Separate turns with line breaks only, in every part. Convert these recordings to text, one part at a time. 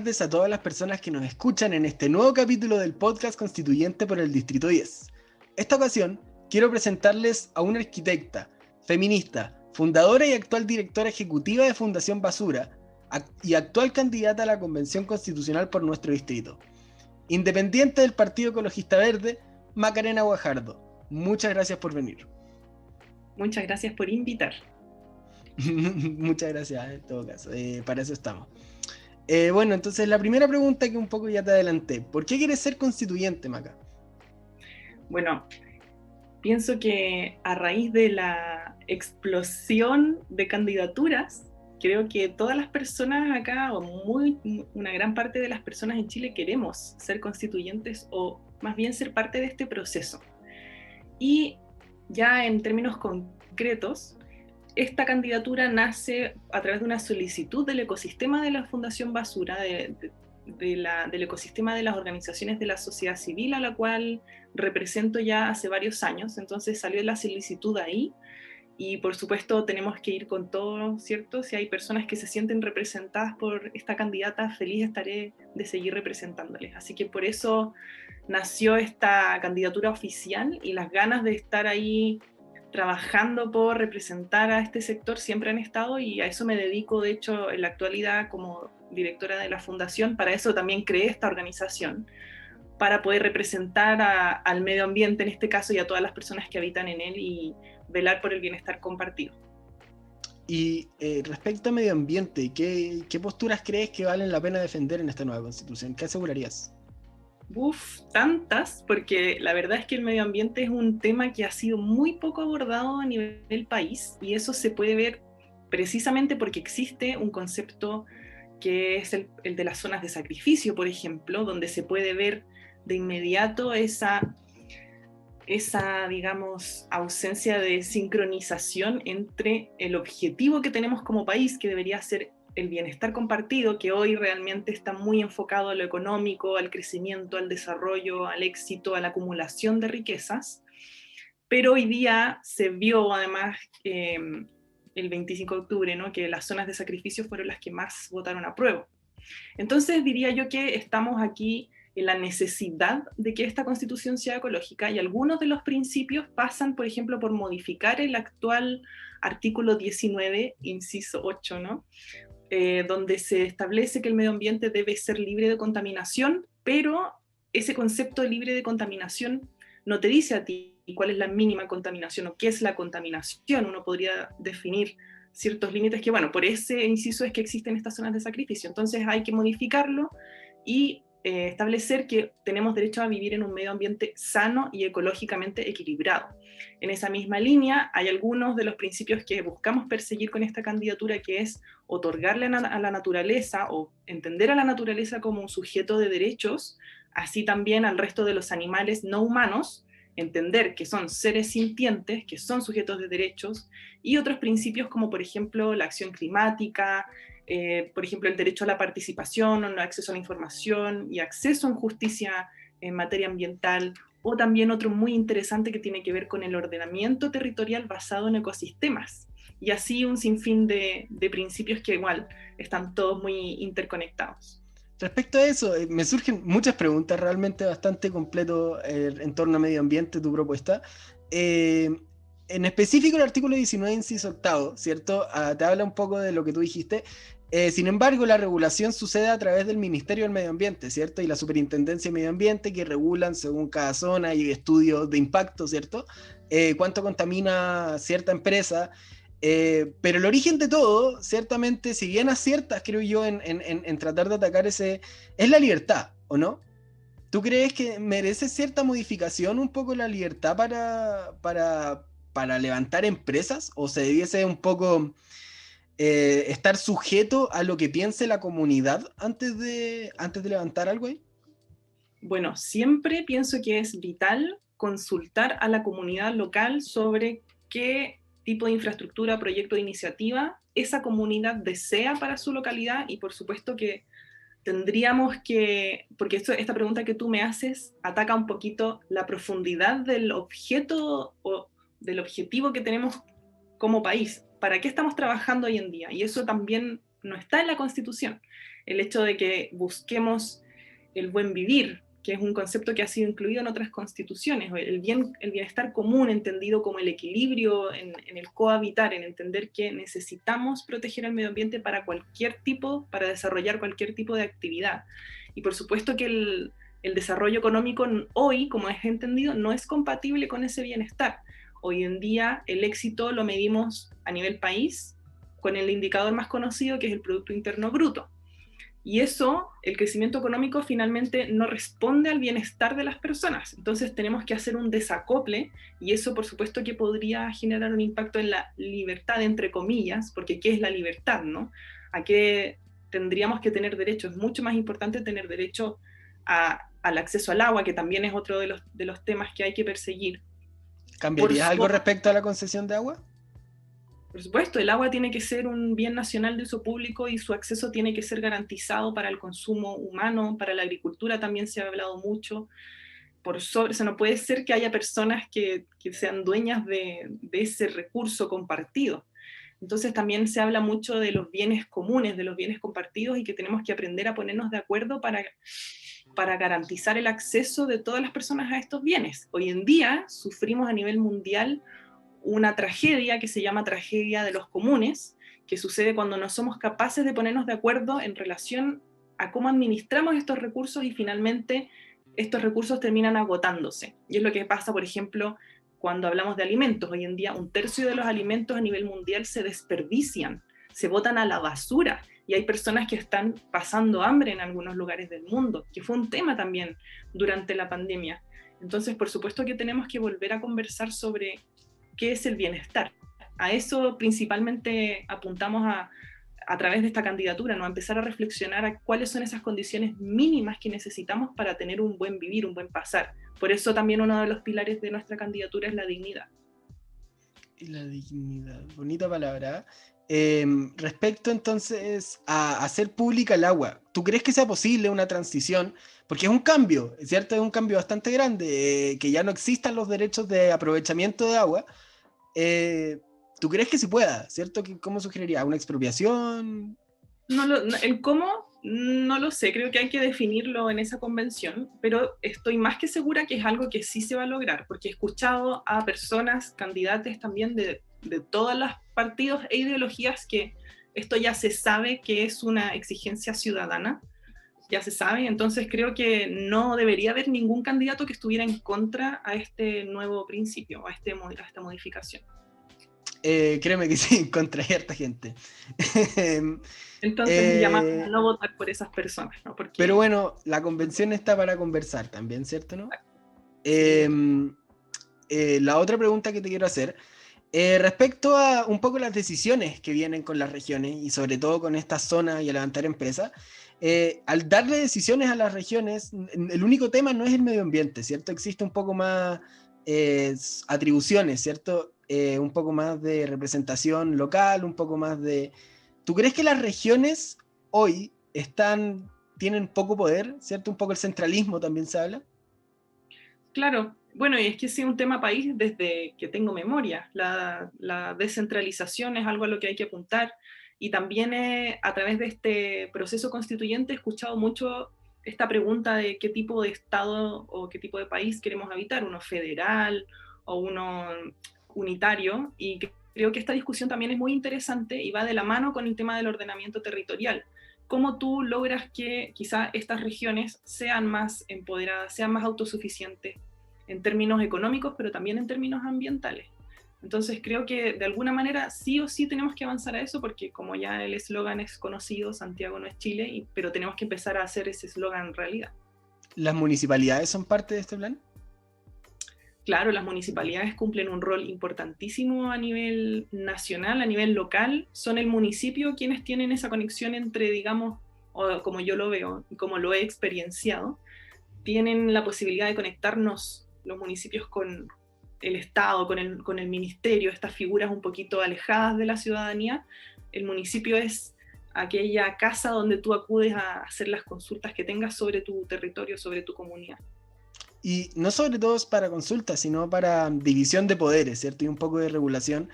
tardes a todas las personas que nos escuchan en este nuevo capítulo del podcast constituyente por el Distrito 10. Esta ocasión quiero presentarles a una arquitecta, feminista, fundadora y actual directora ejecutiva de Fundación Basura y actual candidata a la Convención Constitucional por nuestro distrito. Independiente del Partido Ecologista Verde, Macarena Guajardo. Muchas gracias por venir.
Muchas gracias por invitar.
Muchas gracias, en todo caso. Para eso estamos. Bueno, entonces la primera pregunta que un poco ya te adelanté. ¿Por qué quieres ser constituyente, Maca?
Bueno, pienso que a raíz de la explosión de candidaturas, creo que todas las personas acá, una gran parte de las personas en Chile queremos ser constituyentes o más bien ser parte de este proceso. Y ya en términos concretos, esta candidatura nace a través de una solicitud del ecosistema de la Fundación Basura, del ecosistema de las organizaciones de la sociedad civil a la cual represento ya hace varios años. Entonces salió la solicitud ahí y por supuesto tenemos que ir con todo, ¿cierto? Si hay personas que se sienten representadas por esta candidata, feliz estaré de seguir representándoles. Así que por eso nació esta candidatura oficial y las ganas de estar ahí trabajando por representar a este sector siempre han estado, y a eso me dedico, de hecho, en la actualidad como directora de la fundación. Para eso también creé esta organización, para poder representar al medio ambiente en este caso y a todas las personas que habitan en él y velar por el bienestar compartido.
Y respecto a medio ambiente, ¿qué posturas crees que valen la pena defender en esta nueva constitución? ¿Qué asegurarías?
Tantas, porque la verdad es que el medio ambiente es un tema que ha sido muy poco abordado a nivel del país, y eso se puede ver precisamente porque existe un concepto que es el de las zonas de sacrificio, por ejemplo, donde se puede ver de inmediato esa, digamos, ausencia de sincronización entre el objetivo que tenemos como país, que debería ser el bienestar compartido, que hoy realmente está muy enfocado a lo económico, al crecimiento, al desarrollo, al éxito, a la acumulación de riquezas, pero hoy día se vio además el 25 de octubre, ¿no?, que las zonas de sacrificio fueron las que más votaron a prueba. Entonces diría yo que estamos aquí en la necesidad de que esta constitución sea ecológica, y algunos de los principios pasan, por ejemplo, por modificar el actual artículo 19, inciso 8, ¿no?, donde se establece que el medio ambiente debe ser libre de contaminación, pero ese concepto de libre de contaminación no te dice a ti cuál es la mínima contaminación o qué es la contaminación. Uno podría definir ciertos límites que, bueno, por ese inciso es que existen estas zonas de sacrificio. Entonces hay que modificarlo y establecer que tenemos derecho a vivir en un medio ambiente sano y ecológicamente equilibrado. En esa misma línea hay algunos de los principios que buscamos perseguir con esta candidatura, que es otorgarle a la naturaleza o entender a la naturaleza como un sujeto de derechos, así también al resto de los animales no humanos, entender que son seres sintientes, que son sujetos de derechos, y otros principios como por ejemplo la acción climática, por ejemplo el derecho a la participación, o el acceso a la información y acceso en justicia en materia ambiental, o también otro muy interesante que tiene que ver con el ordenamiento territorial basado en ecosistemas, y así un sinfín de principios que igual están todos muy interconectados.
Respecto a eso, me surgen muchas preguntas, realmente bastante completo en torno a medio ambiente, tu propuesta. En específico el artículo 19, inciso octavo, ¿cierto? Te habla un poco de lo que tú dijiste. Sin embargo, la regulación sucede a través del Ministerio del Medio Ambiente, ¿cierto? Y la Superintendencia de Medio Ambiente, que regulan según cada zona y estudios de impacto, ¿cierto? Cuánto contamina cierta empresa. Pero el origen de todo, ciertamente, si bien aciertas, creo yo, en tratar de atacar ese, es la libertad, ¿o no? ¿Tú crees que merece cierta modificación un poco la libertad para levantar empresas? ¿O se debiese un poco estar sujeto a lo que piense la comunidad antes de levantar algo ahí?
Bueno, siempre pienso que es vital consultar a la comunidad local sobre qué tipo de infraestructura, proyecto de iniciativa esa comunidad desea para su localidad, y por supuesto que tendríamos que, porque esta pregunta que tú me haces ataca un poquito la profundidad del objeto o del objetivo que tenemos como país. ¿Para qué estamos trabajando hoy en día? Y eso también no está en la Constitución. el hecho de que busquemos el buen vivir, que es un concepto que ha sido incluido en otras constituciones, el bienestar común entendido como el equilibrio en el cohabitar, en entender que necesitamos proteger el medio ambiente para desarrollar cualquier tipo de actividad. Y por supuesto que el desarrollo económico hoy, como es entendido, no es compatible con ese bienestar. Hoy en día el éxito lo medimos a nivel país con el indicador más conocido, que es el Producto Interno Bruto. Y eso, el crecimiento económico finalmente no responde al bienestar de las personas. Entonces tenemos que hacer un desacople, y eso por supuesto que podría generar un impacto en la libertad, entre comillas, porque ¿qué es la libertad, no? ¿A qué tendríamos que tener derecho? Es mucho más importante tener derecho al acceso al agua, que también es otro de los temas que hay que perseguir.
¿Cambiarías algo respecto a la concesión de agua?
Por supuesto, el agua tiene que ser un bien nacional de uso público y su acceso tiene que ser garantizado para el consumo humano, para la agricultura también se ha hablado mucho. O sea, no puede ser que haya personas que sean dueñas de ese recurso compartido. Entonces también se habla mucho de los bienes comunes, de los bienes compartidos, y que tenemos que aprender a ponernos de acuerdo para garantizar el acceso de todas las personas a estos bienes. Hoy en día sufrimos a nivel mundial una tragedia que se llama tragedia de los comunes, que sucede cuando no somos capaces de ponernos de acuerdo en relación a cómo administramos estos recursos, y finalmente estos recursos terminan agotándose. Y es lo que pasa, por ejemplo, cuando hablamos de alimentos. Hoy en día 1/3 de los alimentos a nivel mundial se desperdician, se botan a la basura, y hay personas que están pasando hambre en algunos lugares del mundo, que fue un tema también durante la pandemia. Entonces, por supuesto que tenemos que volver a conversar sobre qué es el bienestar. A eso principalmente apuntamos a través de esta candidatura, ¿no? A empezar a reflexionar a cuáles son esas condiciones mínimas que necesitamos para tener un buen vivir, un buen pasar. Por eso también uno de los pilares de nuestra candidatura es la dignidad.
La dignidad, bonita palabra. Respecto entonces a hacer pública el agua, ¿tú crees que sea posible una transición? Porque es un cambio, ¿cierto? Es un cambio bastante grande, que ya no existan los derechos de aprovechamiento de agua. ¿Tú crees que se pueda, cierto? ¿Cómo sugeriría? ¿Una expropiación?
El cómo no lo sé, creo que hay que definirlo en esa convención, pero estoy más que segura que es algo que sí se va a lograr, porque he escuchado a personas, candidatos también de todos los partidos e ideologías, que esto ya se sabe que es una exigencia ciudadana, ya se sabe. Entonces creo que no debería haber ningún candidato que estuviera en contra a este nuevo principio, a esta modificación.
Créeme que sí, contra cierta gente.
Entonces llamamos a no votar por esas personas, ¿no? Porque...
Pero bueno, la convención está para conversar también, ¿cierto? ¿No? La otra pregunta que te quiero hacer, respecto a un poco las decisiones que vienen con las regiones, y sobre todo con esta zona y a levantar empresas, al darle decisiones a las regiones, el único tema no es el medio ambiente, ¿cierto? Existe un poco más atribuciones, ¿cierto? Un poco más de representación local, un poco más de... ¿Tú crees que las regiones hoy tienen poco poder, ¿cierto? Un poco el centralismo también se habla.
Claro, bueno, y es que sí es un tema país desde que tengo memoria. La descentralización es algo a lo que hay que apuntar, y también a través de este proceso constituyente he escuchado mucho esta pregunta de qué tipo de Estado o qué tipo de país queremos habitar, uno federal o uno unitario, y creo que esta discusión también es muy interesante y va de la mano con el tema del ordenamiento territorial. ¿Cómo tú logras que quizá estas regiones sean más empoderadas, sean más autosuficientes en términos económicos, pero también en términos ambientales? Entonces creo que de alguna manera sí o sí tenemos que avanzar a eso, porque como ya el eslogan es conocido, Santiago no es Chile, pero tenemos que empezar a hacer ese eslogan realidad.
¿Las municipalidades son parte de este plan?
Claro, las municipalidades cumplen un rol importantísimo a nivel nacional, a nivel local. Son el municipio quienes tienen esa conexión entre, digamos, o como yo lo veo y como lo he experienciado, tienen la posibilidad de conectarnos los municipios con el Estado, con el ministerio, estas figuras un poquito alejadas de la ciudadanía. El municipio es aquella casa donde tú acudes a hacer las consultas que tengas sobre tu territorio, sobre tu comunidad.
Y no sobre todo para consultas, sino para división de poderes, ¿cierto? Y un poco de regulación.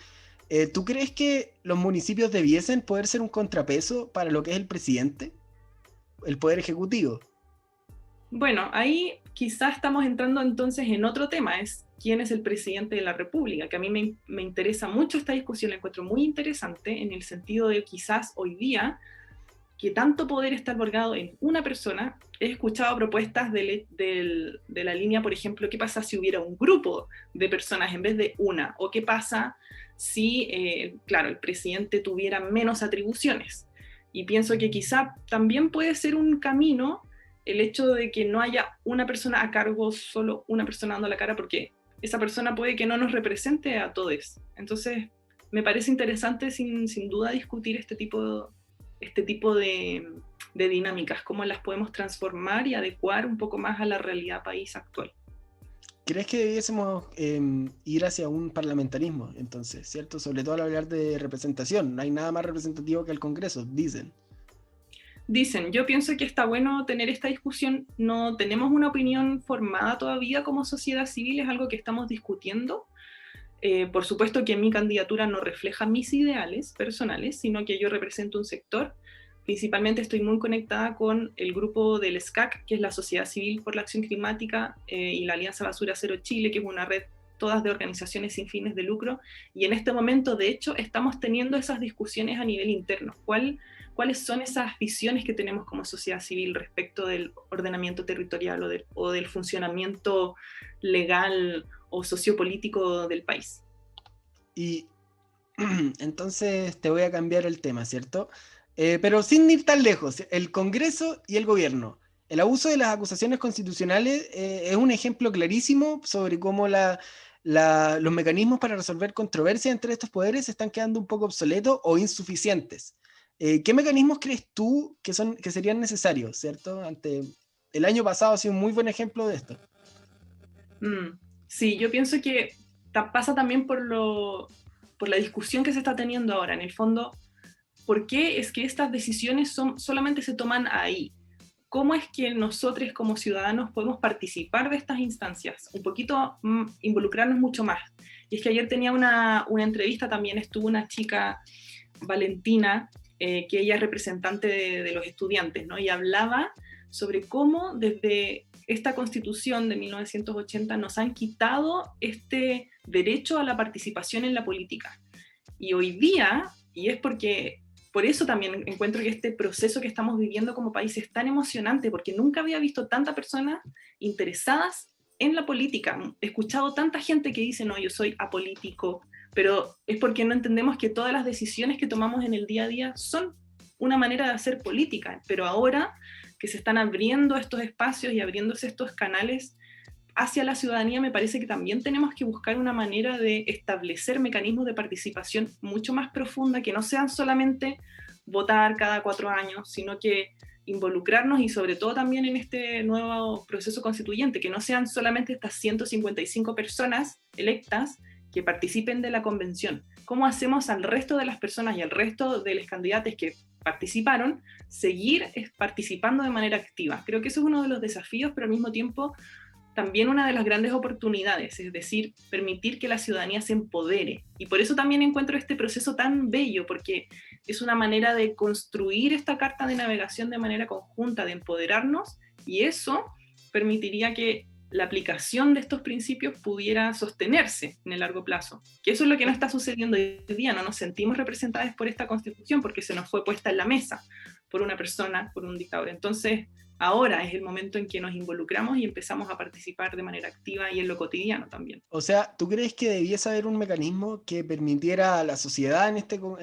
¿Tú crees que los municipios debiesen poder ser un contrapeso para lo que es el presidente? el poder ejecutivo.
Bueno, ahí quizás estamos entrando entonces en otro tema, es quién es el presidente de la República, que a mí me interesa mucho esta discusión, la encuentro muy interesante en el sentido de quizás hoy día, que tanto poder está albergado en una persona. He escuchado propuestas de la línea, por ejemplo, ¿qué pasa si hubiera un grupo de personas en vez de una? ¿O qué pasa si, claro, el presidente tuviera menos atribuciones? Y pienso que quizá también puede ser un camino el hecho de que no haya una persona a cargo, solo una persona dando la cara, porque esa persona puede que no nos represente a todos. Entonces, me parece interesante sin duda discutir este tipo de dinámicas, cómo las podemos transformar y adecuar un poco más a la realidad país actual.
¿Crees que debiésemos ir hacia un parlamentarismo, entonces, cierto? Sobre todo al hablar de representación. No hay nada más representativo que el Congreso, dicen.
Dicen, yo pienso que está bueno tener esta discusión, no tenemos una opinión formada todavía como sociedad civil, es algo que estamos discutiendo. Por supuesto que mi candidatura no refleja mis ideales personales, sino que yo represento un sector. Principalmente estoy muy conectada con el grupo del SCAC, que es la Sociedad Civil por la Acción Climática, y la Alianza Basura Cero Chile, que es una red todas de organizaciones sin fines de lucro, y en este momento, de hecho, estamos teniendo esas discusiones a nivel interno. ¿Cuáles son esas visiones que tenemos como sociedad civil respecto del ordenamiento territorial o del funcionamiento legal o sociopolítico del país?
Y entonces te voy a cambiar el tema, ¿cierto? Pero sin ir tan lejos, el Congreso y el gobierno. El abuso de las acusaciones constitucionales es un ejemplo clarísimo sobre cómo los mecanismos para resolver controversias entre estos poderes están quedando un poco obsoletos o insuficientes. ¿Qué mecanismos crees tú que serían necesarios, ¿cierto? El año pasado ha sido un muy buen ejemplo de esto.
Sí, yo pienso que pasa también por la discusión que se está teniendo ahora. En el fondo, ¿por qué es que estas decisiones solamente se toman ahí? ¿Cómo es que nosotros como ciudadanos podemos participar de estas instancias? Un poquito involucrarnos mucho más. Y es que ayer tenía una entrevista, también estuvo una chica, Valentina, que ella es representante de los estudiantes, ¿no? Y hablaba sobre cómo desde esta Constitución de 1980 nos han quitado este derecho a la participación en la política. Y hoy día, y es porque por eso también encuentro que este proceso que estamos viviendo como país es tan emocionante, porque nunca había visto tantas personas interesadas en la política. He escuchado tanta gente que dice, no, yo soy apolítico, pero es porque no entendemos que todas las decisiones que tomamos en el día a día son una manera de hacer política. Pero ahora que se están abriendo estos espacios y abriéndose estos canales hacia la ciudadanía, me parece que también tenemos que buscar una manera de establecer mecanismos de participación mucho más profunda, que no sean solamente votar cada 4 años, sino que involucrarnos y sobre todo también en este nuevo proceso constituyente, que no sean solamente estas 155 personas electas que participen de la convención. ¿Cómo hacemos al resto de las personas y al resto de los candidatos que participaron seguir participando de manera activa? Creo que eso es uno de los desafíos, pero al mismo tiempo también una de las grandes oportunidades, es decir, permitir que la ciudadanía se empodere. Y por eso también encuentro este proceso tan bello, porque es una manera de construir esta carta de navegación de manera conjunta, de empoderarnos, y eso permitiría que la aplicación de estos principios pudiera sostenerse en el largo plazo. Que eso es lo que no está sucediendo hoy día, no nos sentimos representados por esta Constitución porque se nos fue puesta en la mesa por una persona, por un dictador. Entonces, ahora es el momento en que nos involucramos y empezamos a participar de manera activa y en lo cotidiano también.
O sea, ¿tú crees que debiese haber un mecanismo que permitiera a la sociedad, en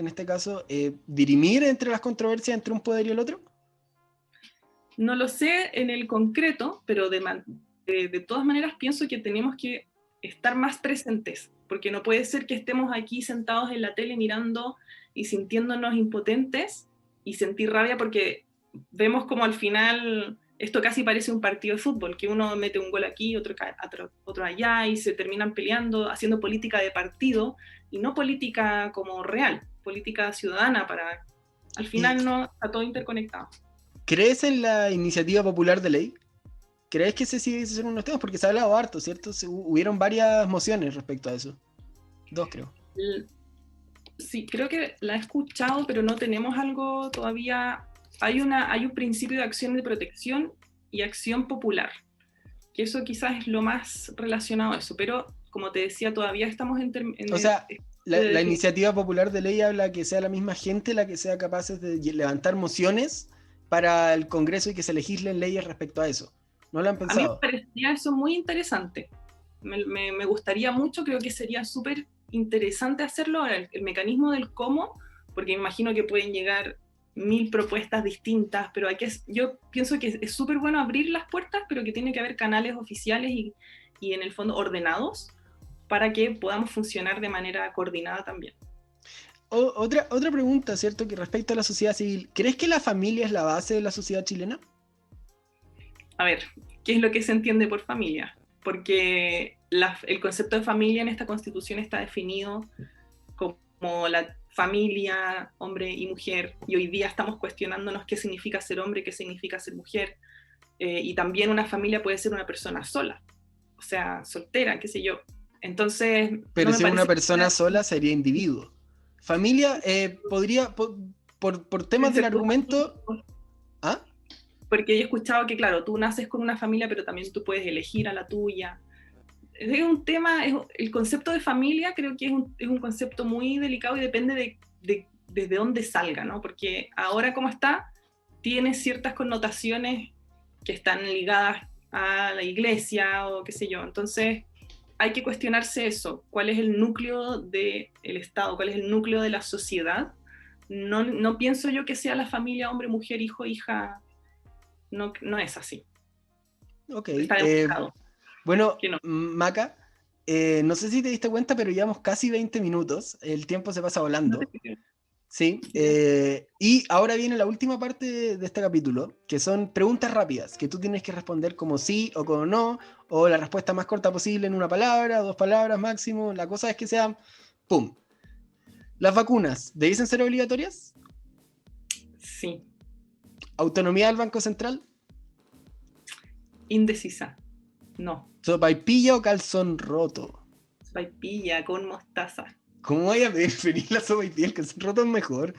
este caso, dirimir entre las controversias entre un poder y el otro?
No lo sé en el concreto, pero de todas maneras pienso que tenemos que estar más presentes, porque no puede ser que estemos aquí sentados en la tele mirando y sintiéndonos impotentes y sentir rabia porque vemos como al final esto casi parece un partido de fútbol, que uno mete un gol aquí, otro allá, y se terminan peleando, haciendo política de partido, y no política como real, política ciudadana, para al final no está todo interconectado.
¿Crees en la iniciativa popular de ley? ¿Crees que ese sí debe ser uno de los temas? Porque se ha hablado harto, ¿cierto? Hubieron varias mociones respecto a eso. 2, creo.
Sí, creo que la he escuchado, pero no tenemos algo todavía hay un principio de acción de protección y acción popular, que eso quizás es lo más relacionado a eso, pero como te decía, todavía estamos en
O sea,
de
la
definición.
iniciativa popular de ley habla que sea la misma gente la que sea capaces de levantar mociones para el Congreso y que se legislen leyes respecto a eso. ¿No lo han
A mí me
pensado?
parecía eso muy interesante. Me gustaría mucho, creo que sería súper interesante hacerlo. Ahora, el mecanismo del cómo, porque me imagino que pueden llegar 1000 propuestas distintas, pero yo pienso que es súper bueno abrir las puertas, pero que tiene que haber canales oficiales y en el fondo ordenados para que podamos funcionar de manera coordinada también.
Otra pregunta, ¿cierto? Que respecto a la sociedad civil, ¿crees que la familia es la base de la sociedad chilena?
A ver, ¿qué es lo que se entiende por familia? Porque el concepto de familia en esta constitución está definido como la familia, hombre y mujer, y hoy día estamos cuestionándonos qué significa ser hombre, qué significa ser mujer, y también una familia puede ser una persona sola, o sea, soltera, qué sé yo. Entonces, no
Pero
me
si es una
parece que
persona sola, sería individuo. Familia podría, por temas del argumento... ¿Ah?
porque yo he escuchado que, claro, tú naces con una familia, pero también tú puedes elegir a la tuya. Es un tema, el concepto de familia creo que es un concepto muy delicado y depende desde dónde salga, ¿no? Porque ahora como está, tiene ciertas connotaciones que están ligadas a la iglesia o qué sé yo. Entonces hay que cuestionarse eso, cuál es el núcleo del Estado, cuál es el núcleo de la sociedad. No pienso yo que sea la familia hombre, mujer, hijo, hija, no es así.
Ok.
Está demostrado
Bueno,
que no.
Maca, no sé si te diste cuenta, pero llevamos casi 20 minutos. El tiempo se pasa
No te
volando.
creo.
Sí.
Ya.
Y ahora viene la última parte de este capítulo, que son preguntas rápidas, que tú tienes que responder como sí o como no, o la respuesta más corta posible en una palabra, 2 palabras máximo. La cosa es que sean, ¡pum! ¿Las vacunas debiesen ser obligatorias?
Sí,
¿Autonomía del Banco Central?
indecisa. No.
¿Sopaipilla o calzón roto?
Vaipilla con mostaza.
¿Cómo voy a preferir la sopaipilla? El calzón roto es mejor.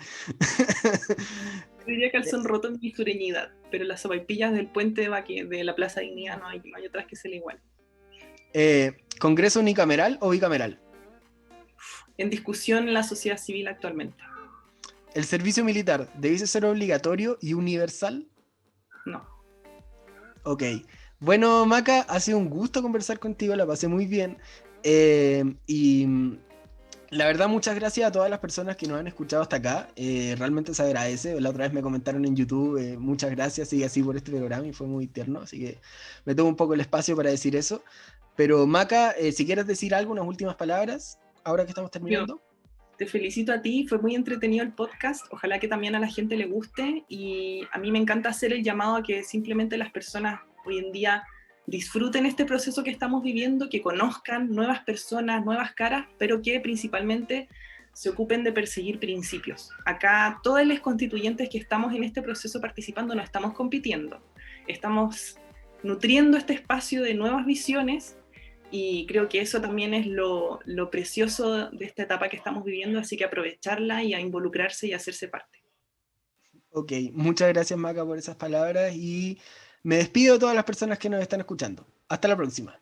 Yo diría calzón roto en mi sureñidad, pero las sopaipillas del puente de la Plaza Dignidad no hay otras que se le igualen.
¿Congreso unicameral o bicameral?
En discusión en la sociedad civil actualmente.
¿El servicio militar debiese ser obligatorio y universal?
No.
Ok. Bueno, Maca, ha sido un gusto conversar contigo, la pasé muy bien. Y la verdad, muchas gracias a todas las personas que nos han escuchado hasta acá. Realmente se agradece. La otra vez me comentaron en YouTube, muchas gracias, sigue así por este programa y fue muy tierno. Así que me tomo un poco el espacio para decir eso. Pero Maca, si quieres decir algo, unas últimas palabras, ahora que estamos
Yo
terminando.
te felicito a ti, fue muy entretenido el podcast, ojalá que también a la gente le guste y a mí me encanta hacer el llamado a que simplemente las personas hoy en día disfruten este proceso que estamos viviendo, que conozcan nuevas personas, nuevas caras, pero que principalmente se ocupen de perseguir principios. Acá todos los constituyentes que estamos en este proceso participando no estamos compitiendo, estamos nutriendo este espacio de nuevas visiones y creo que eso también es lo precioso de esta etapa que estamos viviendo, así que aprovecharla y a involucrarse y a hacerse parte.
Ok, muchas gracias Maca por esas palabras y me despido de todas las personas que nos están escuchando. Hasta la próxima.